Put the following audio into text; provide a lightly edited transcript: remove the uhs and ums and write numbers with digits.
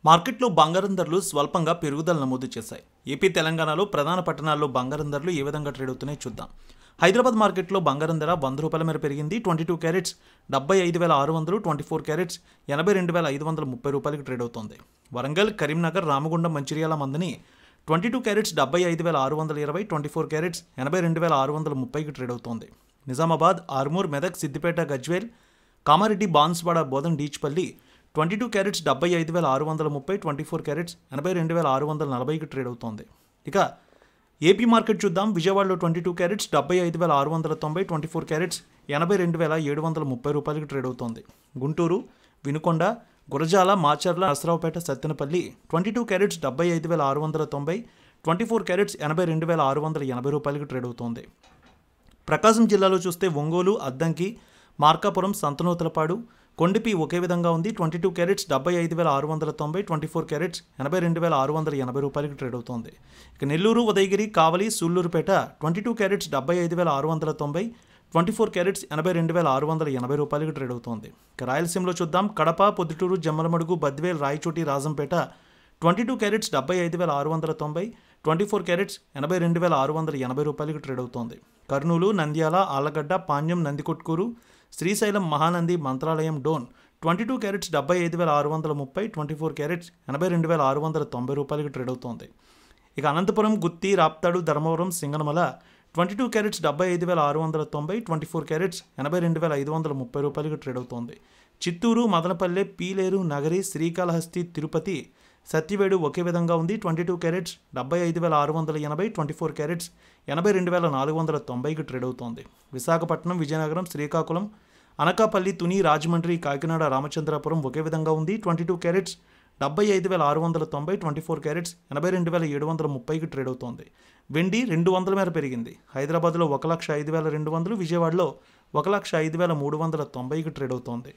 మార్కెట్లో బంగారం ధరలు స్వల్పంగా పెరుగుదల నమోదు చేశాయి. ఏపీ, తెలంగాణలో ప్రధాన పట్టణాల్లో బంగారం ధరలు ఏ విధంగా ట్రేడ్ అవుతున్నాయో చూద్దాం. హైదరాబాద్ మార్కెట్లో బంగారం ధర 100 రూపాయల మేర పెరిగింది. 22 క్యారెట్స్ 75,600, 24 క్యారెట్స్ 82,530 రూపాయలకి ట్రేడ్ అవుతోంది. వరంగల్, కరీంనగర్, రామగుండం, మంచిర్యాల మందని 22 క్యారెట్స్ 75,620, 24 క్యారెట్స్ 82,630కి ట్రేడ్ అవుతోంది. నిజామాబాద్, ఆర్మూర్, మెదక్, సిద్దిపేట, గజ్వేల్, కామారెడ్డి, బాన్స్వాడ, బోధన్, డీచ్పల్లి 22 క్యారెట్స్ 75,630, 24 క్యారెట్స్ 82,640కి ట్రేడ్ అవుతోంది. ఇక ఏపీ మార్కెట్ చూద్దాం. విజయవాడలో 22 క్యారెట్స్ 75,690, 24 క్యారెట్స్ 82,730 రూపాయలకి ట్రేడ్ అవుతోంది. గుంటూరు, వినుకొండ, గురజాల, మాచర్ల, నసరావుపేట, సత్తెనపల్లి 22 క్యారెట్స్ 75,690, 24 క్యారెట్స్ 82,680 రూపాయలకి ట్రేడ్ అవుతోంది. ప్రకాశం జిల్లాలో చూస్తే ఒంగోలు, అద్దంకి, మార్కాపురం, సంతనూతలపాడు, కొండిపి ఒకే విధంగా ఉంది. 22 క్యారెట్స్ 75,690, 24 క్యారెట్స్ 82,680 రూపాయలకి ట్రేడ్ అవుతోంది. ఇక నెల్లూరు, ఉదయగిరి, కావలి, సూళ్లూరుపేట 22 క్యారెట్స్ 75,690, 24 క్యారెట్స్ 82,680 రూపాయలకి ట్రేడ్ అవుతోంది. ఇక రాయలసీమలో చూద్దాం. కడప, పొద్దుటూరు, జమ్మలమడుగు, బద్వేల్, రాయచోటి, రాజంపేట 22 క్యారెట్స్ 75,690, 24 క్యారెట్స్ 82,680 రూపాయలకి ట్రేడ్ అవుతోంది. కర్నూలు, నంద్యాల, ఆళ్లగడ్డ, పాణ్యం, నందికొట్కూరు, శ్రీశైలం, మహానంది, మంత్రాలయం, డోన్ 22 క్యారెట్స్ 75,630, 24 క్యారెట్స్ 82,690 రూపాయలకి ట్రేడ్ అవుతోంది. ఇక అనంతపురం, గుత్తి, రాప్తాడు, ధర్మవరం, సింగనమల 22 క్యారెట్స్ 75,690, 24 క్యారెట్స్ 82,530 రూపాయలకి ట్రేడ్ అవుతోంది. చిత్తూరు, మదనపల్లె, పీలేరు, నగరి, శ్రీకాళహస్తి, తిరుపతి, సత్యవేడు ఒకే విధంగా ఉంది. 22 క్యారెట్స్ 75,680, 24 క్యారెట్స్ 82,490కి ట్రేడ్ అవుతోంది. విశాఖపట్నం, విజయనగరం, శ్రీకాకుళం, అనకాపల్లి, తుని, రాజమండ్రి, కాకినాడ, రామచంద్రాపురం ఒకే విధంగా ఉంది. 22 క్యారెట్స్ 75,690, 24 క్యారెట్స్ 82,730కి ట్రేడ్ అవుతోంది. వెండి 200 మేర పెరిగింది. హైదరాబాద్లో 1,05,200, విజయవాడలో 1,05,390కి ట్రేడ్ అవుతోంది.